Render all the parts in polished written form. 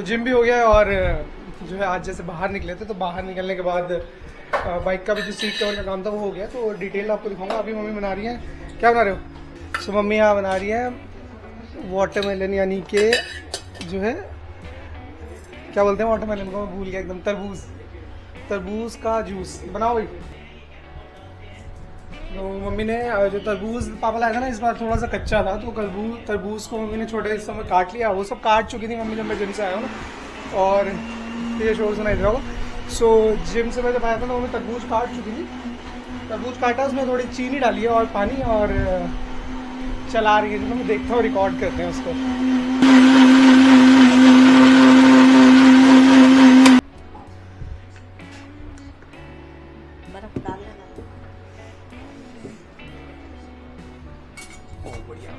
तो जिम भी हो गया है और जो है आज जैसे बाहर निकले थे तो बाहर निकलने के बाद बाइक का भी जो सीट कवर का काम था वो हो गया। तो डिटेल आपको दिखाऊंगा। अभी मम्मी बना रही है, क्या बना रहे हो? सो मम्मी यहाँ बना रही है वाटरमेलन, यानी कि जो है क्या बोलते हैं वाटरमेलन को, मैं भूल गया एकदम, तरबूज। तरबूज का जूस बनाओ भाई। तो मम्मी ने जो तरबूज पापा लाया था ना इस बार थोड़ा सा कच्चा था, तो तरबूज को मम्मी ने छोटे हिस्सों में काट लिया। वो सब काट चुकी थी मम्मी जब मैं जिम से आया हूँ ना। और ये शोर सुनाई दे रहा होगा। सो जिम से मैं जब आया था ना मम्मी तरबूज काट चुकी थी। तरबूज काटा, उसमें थोड़ी चीनी डाली है और पानी, और चला रही है। जो मैं देखता हूँ रिकॉर्ड करते हैं उसको। बर्फ डाल लेना। बहुत बढ़िया।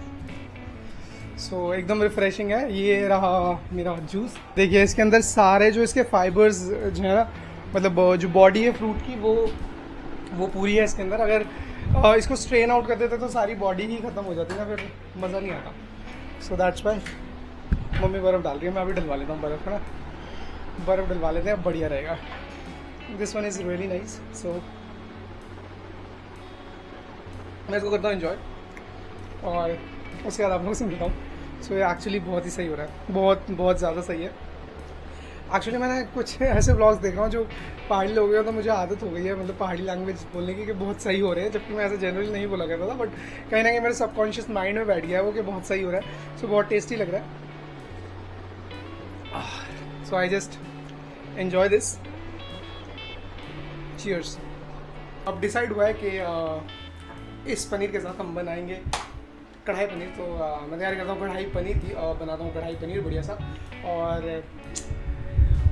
सो एकदम रिफ्रेशिंग है। ये रहा मेरा जूस। देखिए इसके अंदर सारे जो इसके फाइबर्स जो है ना, मतलब जो बॉडी है फ्रूट की वो पूरी है इसके अंदर। अगर इसको स्ट्रेन आउट कर देते तो सारी बॉडी ही खत्म हो जाती है ना, फिर मज़ा नहीं आता। सो दैट्स वाई मम्मी बर्फ़ डाल रही है। मैं अभी डलवा लेता हूँ बर्फ़, है ना। बर्फ़ डलवा लेते हैं, बढ़िया रहेगा। This one is really nice. So मैं इसको करता हूँ इन्जॉय और उसके बाद आप लोगों से मिलता हूँ। सो ये एक्चुअली बहुत ही सही हो रहा है, बहुत बहुत ज़्यादा सही है। एक्चुअली मैंने कुछ ऐसे ब्लॉग्स देख रहा हूँ जो पहाड़ी लोग हैं, तो मुझे आदत हो गई है मतलब पहाड़ी लैंग्वेज बोलने की कि बहुत सही हो रहे हैं, जबकि मैं ऐसे जनरली नहीं बोला करता था। बट कहीं ना कहीं मेरे सबकॉन्शियस माइंड में बैठ गया है वो कि बहुत सही हो रहा है। सो बहुत टेस्टी लग रहा है। So I just enjoy this. Cheers. अब डिसाइड हुआ है कि इस पनीर के साथ हम बनाएंगे कढ़ाई पनीर। तो मैं तैयार करता हूँ कढ़ाई पनीर की, बनाता हूँ कढ़ाई पनीर बढ़िया सा। और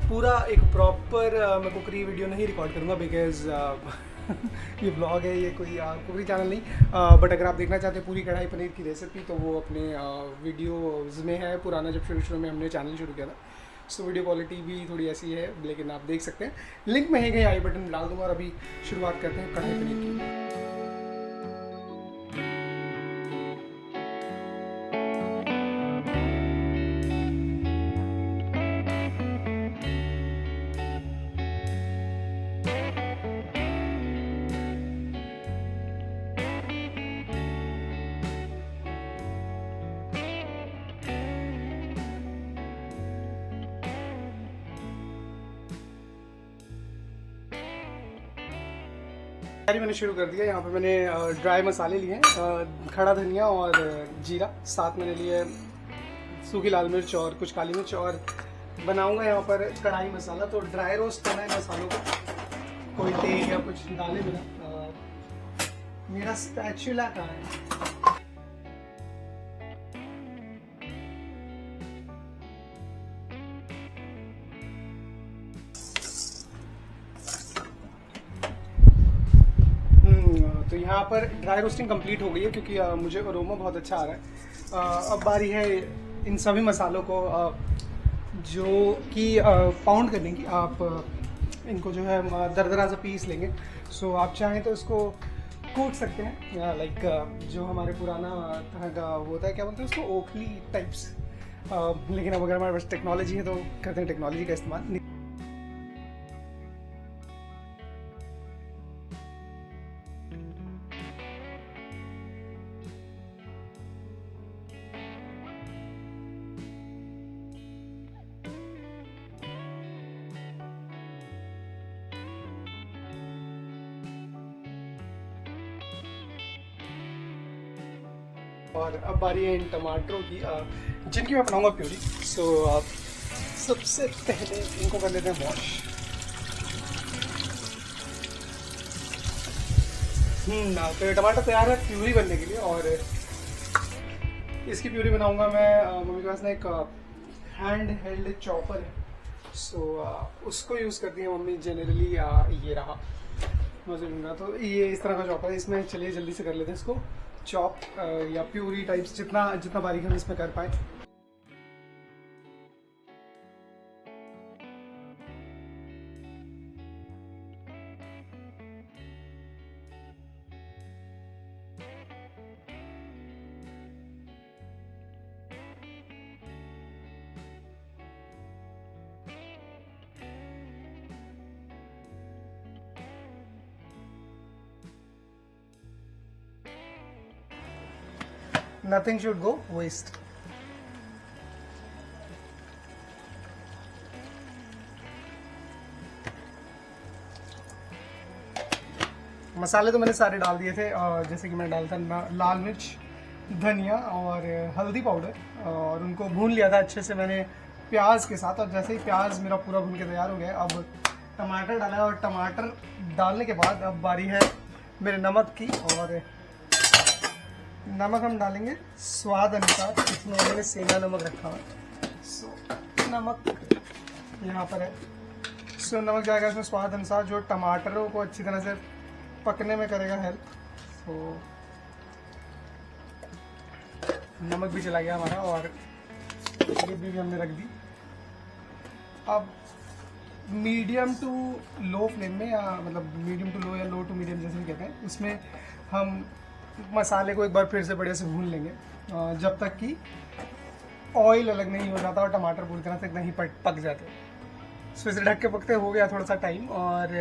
पूरा एक प्रॉपर मैं कुकरी वीडियो नहीं रिकॉर्ड करूँगा बिकॉज ये ब्लॉग है, ये कोई कुकरी चैनल नहीं। बट अगर आप देखना चाहते हैं पूरी कढ़ाई पनीर की रेसिपी तो वो अपने वीडियोज़ में है, पुराना जब शुरू शुरू में हमने चैनल शुरू किया था। सो वीडियो क्वालिटी भी थोड़ी ऐसी है, लेकिन आप देख सकते हैं। लिंक में है कहीं आई बटन डाल दूँगा। और अभी शुरुआत करते हैं कढ़ाई पनीर की। तैयारी मैंने शुरू कर दिया। यहाँ पे मैंने ड्राई मसाले लिए हैं, खड़ा धनिया और जीरा। साथ मैंने लिए सूखी लाल मिर्च और कुछ काली मिर्च। और बनाऊंगा यहाँ पर कढ़ाई मसाला। तो ड्राई रोस्ट करना है मसालों को, कोई तेल या कुछ डाले बिना। मेरा स्पैचुला कहाँ है? तो यहाँ पर ड्राई रोस्टिंग कंप्लीट हो गई है क्योंकि मुझे अरोमा बहुत अच्छा आ रहा है। अब बारी है इन सभी मसालों को जो कि पाउंड करने की। आप इनको जो है दरदरा सा पीस लेंगे। सो आप चाहें तो इसको कूट सकते हैं, लाइक जो हमारे पुराना तरह का वो होता है, क्या बोलते हैं उसको, ओखली टाइप्स। लेकिन अब अगर हमारे पास टेक्नोलॉजी है तो करते हैं टेक्नोलॉजी का इस्तेमाल। और अब बारी है इन टमाटरों की, जिनकी मैं बनाऊंगा प्यूरी। सो सबसे पहले इनको कर लेते हैं वॉश। तो ये टमाटर तैयार है प्यूरी बनने के लिए। और इसकी प्यूरी बनाऊंगा मैं। मम्मी के पास ना एक हैंड हेल्ड चॉपर है। सो उसको यूज़ करती है मम्मी जनरली। ये रहा मज़े। तो ये इस तरह का चॉपर है, इसमें चलिए जल्दी से कर लेते हैं इसको चॉप या प्यूरी टाइप्स, जितना जितना बारीक हम इसमें कर पाए। Nothing should go waste. मसाले तो मैंने सारे डाल दिए थे, जैसे कि मैंने डाला था लाल मिर्च, धनिया और हल्दी पाउडर, और उनको भून लिया था अच्छे से मैंने प्याज के साथ। और जैसे ही प्याज मेरा पूरा भून के तैयार हो गया, अब टमाटर डाला, और टमाटर डालने के बाद अब बारी है मेरे नमक की। और नमक हम डालेंगे स्वाद अनुसार, इसमें मैंने सेंधा नमक रखा है। सो नमक यहाँ पर है। सो नमक जाएगा इसमें स्वाद अनुसार, जो टमाटरों को अच्छी तरह से पकने में करेगा हेल्प। तो नमक भी चला गया हमारा, और ग्रेवी भी हमने रख दी। अब मीडियम टू लो फ्लेम में, या मतलब मीडियम टू लो या लो टू मीडियम जैसे भी कहते हैं, उसमें हम मसाले को एक बार फिर से बढ़िया से भून लेंगे, जब तक कि ऑयल अलग नहीं हो जाता और टमाटर पूरी तरह से नहीं पक जाते। सो इसे ढक के पकते हो गया थोड़ा सा टाइम। और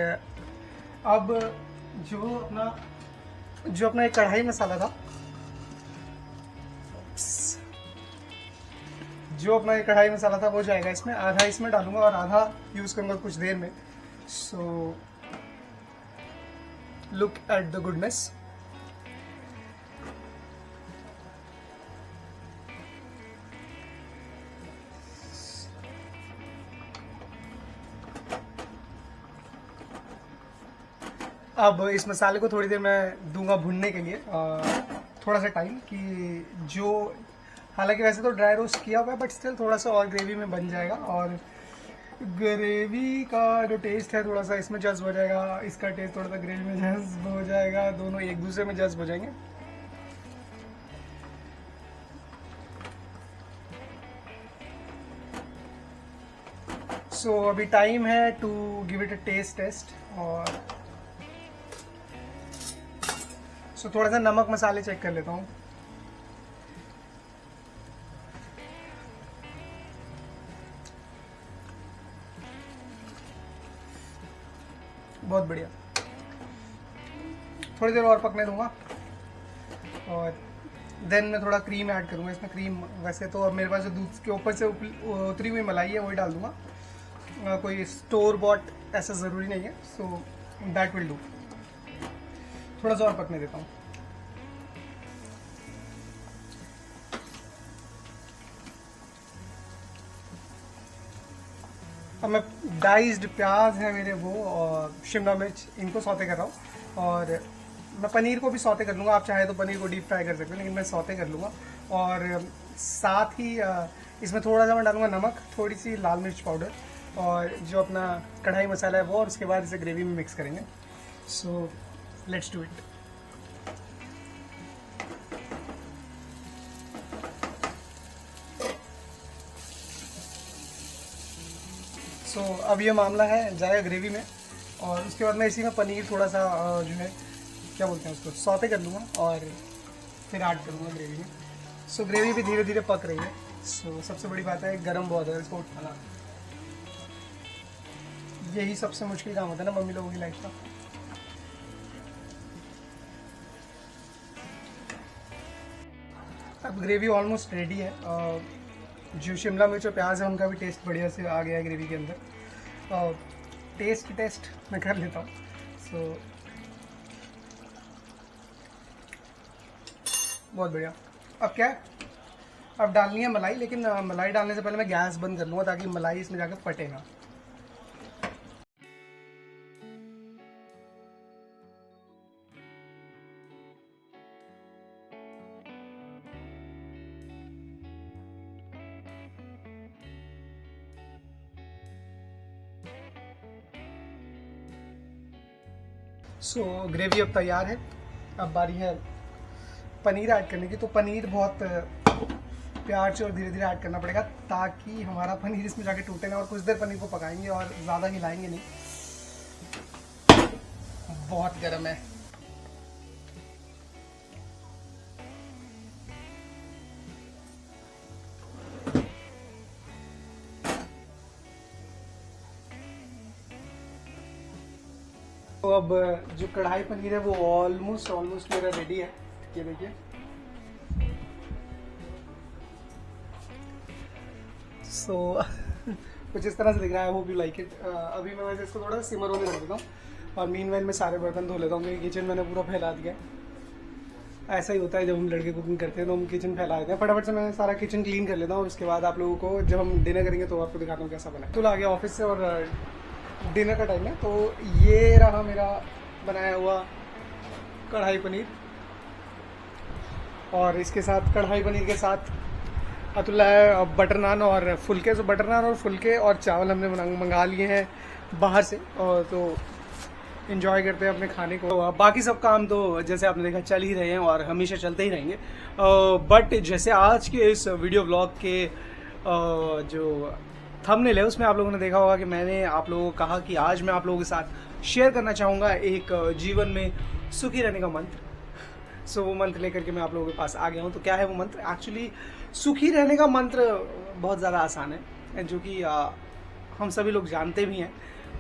अब जो अपना एक कढ़ाई मसाला था, वो जाएगा इसमें। आधा इसमें डालूंगा और आधा यूज करूंगा कुछ देर में। So look at the goodness. अब इस मसाले को थोड़ी देर मैं दूंगा भुनने के लिए, थोड़ा सा टाइम, कि जो हालांकि वैसे तो ड्राई रोस्ट किया हुआ है, बट स्टिल थोड़ा सा और ग्रेवी में बन जाएगा, और ग्रेवी का जो टेस्ट है थोड़ा सा इसमें जज्ब हो जाएगा, इसका टेस्ट थोड़ा सा ग्रेवी में जज्ब हो जाएगा, दोनों एक दूसरे में जज्ब हो जाएंगे। सो अभी टाइम है to give it a taste. और सो थोड़ा सा नमक मसाले चेक कर लेता हूँ। बहुत बढ़िया, थोड़ी देर और पकने दूंगा, और देन मैं थोड़ा क्रीम ऐड करूँगा इसमें। क्रीम वैसे तो अब मेरे पास जो दूध के ऊपर से उतरी हुई मलाई है वही डाल दूंगा, कोई स्टोर बॉट ऐसा ज़रूरी नहीं है। So that will do. थोड़ा सा और पकने देता हूँ। अब मैं डाइस्ड प्याज है मेरे वो, और शिमला मिर्च, इनको सौते कर रहा हूँ। और मैं पनीर को भी सौते कर लूँगा, आप चाहे तो पनीर को डीप फ्राई कर सकते हो, लेकिन मैं सौते कर लूँगा। और साथ ही इसमें थोड़ा सा मैं डालूँगा नमक, थोड़ी सी लाल मिर्च पाउडर, और जो अपना कढ़ाई मसाला है वो, और उसके बाद इसे ग्रेवी में मिक्स करेंगे। So let's do it. So अब ये मामला है जाएगा ग्रेवी में, और उसके बाद मैं इसी में पनीर थोड़ा सा जो है क्या बोलते हैं उसको, सौते कर लूँगा, और फिर ऐड करूँगा ग्रेवी में। सो ग्रेवी भी धीरे धीरे पक रही है। सो सबसे बड़ी बात है गरम बहुत है, इसको उठाना, यही सबसे मुश्किल काम होता है ना मम्मी लोगों की लाइफ का। अब ग्रेवी ऑलमोस्ट रेडी है। जो शिमला मिर्च और प्याज है उनका भी टेस्ट बढ़िया से आ गया है ग्रेवी के अंदर। टेस्ट मैं कर लेता हूँ। सो बहुत बढ़िया। अब क्या है, अब डालनी है मलाई, लेकिन मलाई डालने से पहले मैं गैस बंद कर लूँगा ताकि मलाई इसमें जाकर फटे ना। सो ग्रेवी अब तैयार है। अब बारी है पनीर ऐड करने की। तो पनीर बहुत प्यार से और धीरे धीरे ऐड करना पड़ेगा ताकि हमारा पनीर इसमें जाके टूटे ना, और कुछ देर पनीर को पकाएंगे और ज़्यादा हिलाएंगे नहीं, बहुत गर्म है। तो अब जो कढ़ाई पनीर है वो ऑलमोस्ट मेरा रेडी है। ये देखिए सो कुछ इस तरह से दिख रहा है, होप यू लाइक इट। अभी मैं वैसे इसको थोड़ा सिमर होने रख देता हूँ और मीनवाइल में सारे बर्तन धो लेता हूँ क्योंकि किचन मैंने पूरा फैला दिया है। ऐसा ही होता है जब हम लड़के कुकिंग करते हैं तो हम किचन फैला देते हैं। फटाफट से मैं सारा किचन क्लीन कर लेता हूँ, उसके बाद आप लोगों को जब हम डिनर करेंगे तो आपको दिखाता हूँ कैसा बना है। तो आ गया ऑफिस से और डिनर का टाइम है, तो ये रहा मेरा बनाया हुआ कढ़ाई पनीर, और इसके साथ कढ़ाई पनीर के साथ अतुल्ला है बटर नान और फुलके। तो बटर नान और फुलके और चावल हमने मंगा लिए हैं बाहर से, और तो इन्जॉय करते हैं अपने खाने को। बाकी सब काम तो जैसे आपने देखा चल ही रहे हैं और हमेशा चलते ही रहेंगे, बट जैसे आज के इस वीडियो व्लॉग के जो थंबनेल है उसमें आप लोगों ने देखा होगा कि मैंने आप लोगों को कहा कि आज मैं आप लोगों के साथ शेयर करना चाहूँगा एक जीवन में सुखी रहने का मंत्र। सो वो मंत्र लेकर के मैं आप लोगों के पास आ गया हूँ। तो क्या है वो मंत्र? एक्चुअली सुखी रहने का मंत्र बहुत ज़्यादा आसान है, जो कि हम सभी लोग जानते भी हैं,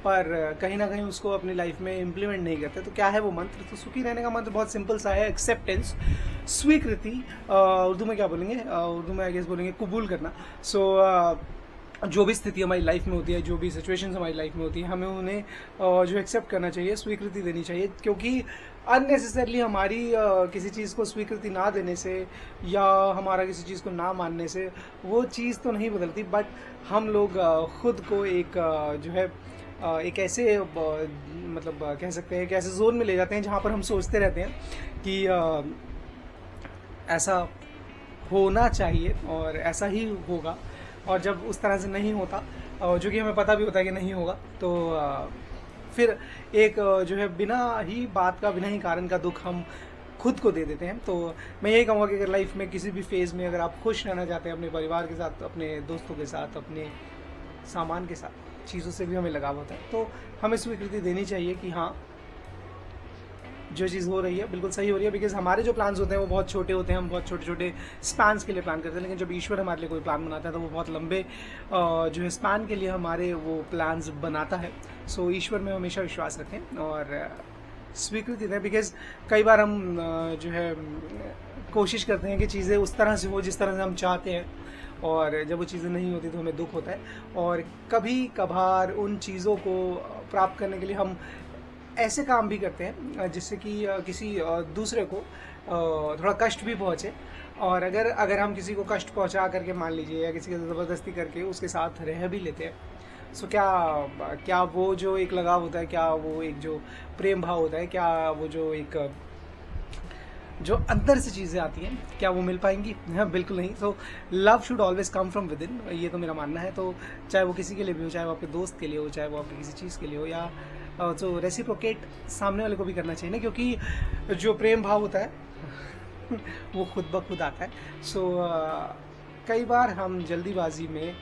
पर कहीं ना कहीं उसको अपनी लाइफ में इम्प्लीमेंट नहीं करते। तो क्या है वो मंत्र? तो सुखी रहने का मंत्र बहुत सिंपल सा है, एक्सेप्टेंस, स्वीकृति। उर्दू में क्या बोलेंगे? उर्दू में आई गेस बोलेंगे कबूल करना। सो जो भी स्थिति हमारी लाइफ में होती है, जो भी सिचुएशंस हमारी लाइफ में होती है, हमें उन्हें जो एक्सेप्ट करना चाहिए, स्वीकृति देनी चाहिए। क्योंकि अननेसेसरली हमारी किसी चीज़ को स्वीकृति ना देने से या हमारा किसी चीज़ को ना मानने से वो चीज़ तो नहीं बदलती, बट हम लोग खुद को एक जो है एक ऐसे मतलब कह सकते हैं कि ऐसे जोन में ले जाते हैं जहाँ पर हम सोचते रहते हैं कि ऐसा होना चाहिए और ऐसा ही होगा, और जब उस तरह से नहीं होता, जो कि हमें पता भी होता है कि नहीं होगा, तो फिर एक जो है बिना ही बात का, बिना ही कारण का दुख हम खुद को दे देते हैं। तो मैं यही कहूँगा कि अगर लाइफ में किसी भी फेज़ में अगर आप खुश रहना चाहते हैं, अपने परिवार के साथ, अपने दोस्तों के साथ, अपने सामान के साथ, चीज़ों से भी हमें लगाव होता है, तो हमें स्वीकृति देनी चाहिए कि हाँ जो चीज़ हो रही है बिल्कुल सही हो रही है। बिकॉज हमारे जो प्लान्स होते हैं वो बहुत छोटे होते हैं, हम बहुत छोटे छोटे स्पैन्स के लिए प्लान करते हैं, लेकिन जब ईश्वर हमारे लिए कोई प्लान बनाता है तो वो बहुत लंबे जो है स्पैन के लिए हमारे वो प्लान्स बनाता है। सो ईश्वर में हमेशा विश्वास रखें और स्वीकृति दें। बिकॉज कई बार हम जो है कोशिश करते हैं कि चीज़ें उस तरह से हो जिस तरह से हम चाहते हैं, और जब वो चीज़ें नहीं होती तो हमें दुख होता है। और कभी कभार उन चीज़ों को प्राप्त करने के लिए हम ऐसे काम भी करते हैं जिससे कि किसी दूसरे को थोड़ा कष्ट भी पहुँचे, और अगर हम किसी को कष्ट पहुँचा करके मान लीजिए या किसी को ज़बरदस्ती करके उसके साथ रह भी लेते हैं, सो क्या वो जो एक लगाव होता है, क्या वो एक जो प्रेम भाव होता है, क्या वो जो एक जो अंदर से चीज़ें आती हैं, क्या वो मिल पाएंगी? हाँ, बिल्कुल नहीं। तो love should always come from with in, ये तो मेरा मानना है। तो चाहे वो किसी के लिए भी हो, चाहे वो आपके दोस्त के लिए हो, चाहे वो आपकी किसी चीज़ के लिए हो, या जो रेसिप्रोकेट सामने वाले को भी करना चाहिए ना, क्योंकि जो प्रेम भाव होता है वो खुद ब खुद आता है। सो कई बार हम जल्दीबाजी में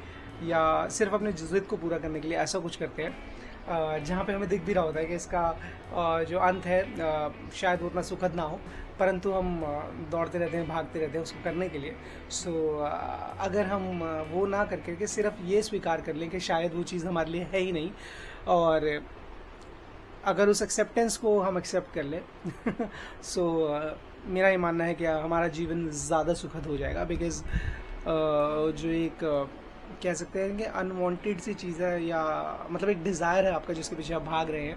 या सिर्फ अपने ज़िद को पूरा करने के लिए ऐसा कुछ करते हैं जहाँ पे हमें दिख भी रहा होता है कि इसका जो अंत है शायद वो उतना सुखद ना हो, परंतु हम दौड़ते रहते हैं, भागते रहते हैं उसको करने के लिए। सो अगर हम वो ना करके सिर्फ ये स्वीकार कर लें कि शायद वो चीज़ हमारे लिए है ही नहीं, और अगर उस एक्सेप्टेंस को हम एक्सेप्ट कर लें सो मेरा ये मानना है कि हमारा जीवन ज़्यादा सुखद हो जाएगा। बिकॉज़ जो एक कह सकते हैं कि अनवांटेड सी चीज़ है, या मतलब एक डिज़ायर है आपका जिसके पीछे आप भाग रहे हैं,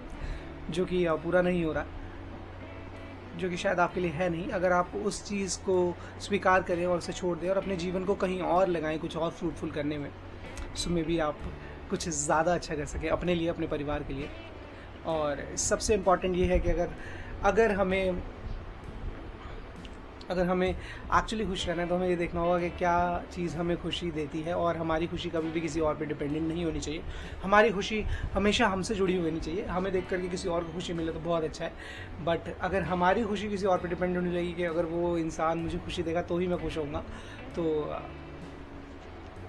जो कि पूरा नहीं हो रहा, जो कि शायद आपके लिए है नहीं, अगर आप उस चीज़ को स्वीकार करें और उसे छोड़ दें और अपने जीवन को कहीं और लगाएं, कुछ और फ्रूटफुल करने में, सो मे बी आप कुछ ज़्यादा अच्छा कर सकें अपने लिए, अपने परिवार के लिए। और सबसे इम्पॉर्टेंट ये है कि अगर हमें एक्चुअली खुश रहना है तो हमें ये देखना होगा कि क्या चीज़ हमें खुशी देती है, और हमारी खुशी कभी भी किसी और पे डिपेंडेंट नहीं होनी चाहिए। हमारी खुशी हमेशा हमसे जुड़ी होनी चाहिए। हमें देख करके किसी और को खुशी मिले तो बहुत अच्छा है, बट अगर हमारी खुशी किसी और पे डिपेंड होने लगी कि अगर वो इंसान मुझे खुशी देगा तो ही मैं खुश होऊंगा, तो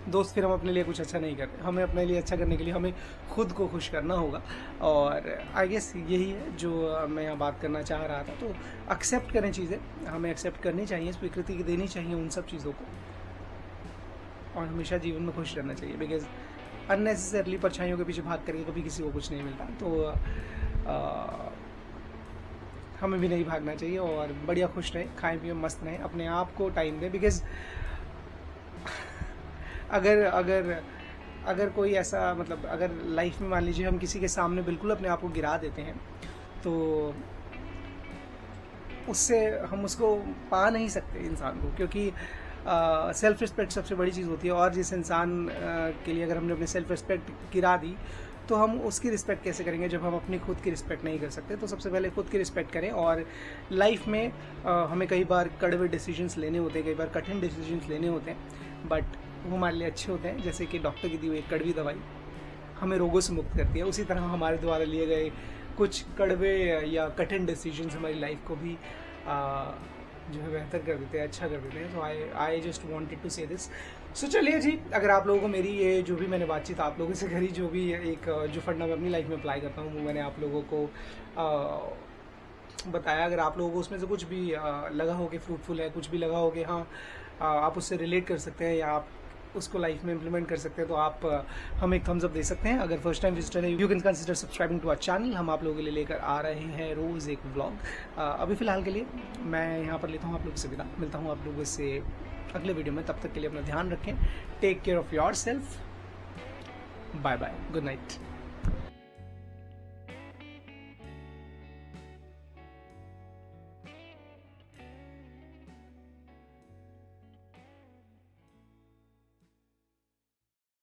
दोस्त फिर हम अपने लिए कुछ अच्छा नहीं करते। हमें अपने लिए अच्छा करने के लिए हमें खुद को खुश करना होगा, और आई गेस यही है जो मैं यहाँ बात करना चाह रहा था। तो एक्सेप्ट करें चीज़ें, हमें एक्सेप्ट करनी चाहिए, स्वीकृति देनी चाहिए उन सब चीज़ों को, और हमेशा जीवन में खुश रहना चाहिए। बिकॉज अननेसेसरली परछाइयों के पीछे भाग करके कभी किसी को कुछ नहीं मिलता, तो हमें भी नहीं भागना चाहिए, और बढ़िया खुश रहें, खाएं पिए, मस्त रहें, अपने आप को टाइम दें। बिकॉज अगर अगर कोई ऐसा मतलब अगर लाइफ में मान लीजिए हम किसी के सामने बिल्कुल अपने आप को गिरा देते हैं तो उससे हम उसको पा नहीं सकते इंसान को, क्योंकि सेल्फ रिस्पेक्ट सबसे बड़ी चीज़ होती है। और जिस इंसान के लिए अगर हमने अपने सेल्फ रिस्पेक्ट गिरा दी तो हम उसकी रिस्पेक्ट कैसे करेंगे जब हम अपनी खुद की रिस्पेक्ट नहीं कर सकते। तो सबसे पहले खुद की रिस्पेक्ट करें। और लाइफ में हमें कई बार कड़वे डिसीजंस लेने होते हैं, कई बार कठिन डिसीजंस लेने होते हैं, बट वो हमारे लिए अच्छे होते हैं। जैसे कि डॉक्टर की दी हुई कड़वी दवाई हमें रोगों से मुक्त करती है, उसी तरह हमारे द्वारा लिए गए कुछ कड़वे या कठिन डिसीजंस हमारी लाइफ को भी जो है बेहतर कर देते हैं, अच्छा कर देते हैं। सो आई जस्ट वांटेड टू से दिस। सो चलिए जी, अगर आप लोगों को मेरी ये जो भी मैंने बातचीत आप लोगों से करी, जो भी एक जो फंडा मैं अपनी लाइफ में अप्लाई करता हूँ वो मैंने आप लोगों को बताया। अगर आप लोगों को उसमें से कुछ भी लगा हो कि फ्रूटफुल है, कुछ भी लगा हो कि हाँ आप उससे रिलेट कर सकते हैं या आप उसको लाइफ में इम्प्लीमेंट कर सकते हैं, तो आप हमें एक थम्स अप दे सकते हैं। अगर फर्स्ट टाइम विजिटर है, you can consider subscribing to our channel. हम आप लोगों के लिए लेकर आ रहे हैं रोज़ एक व्लॉग। अभी फ़िलहाल के लिए मैं यहाँ पर लेता हूँ आप लोगों से विदा, मिलता हूँ आप लोगों से अगले वीडियो में। तब तक के लिए अपना ध्यान रखें, take care of yourself, bye bye, good night.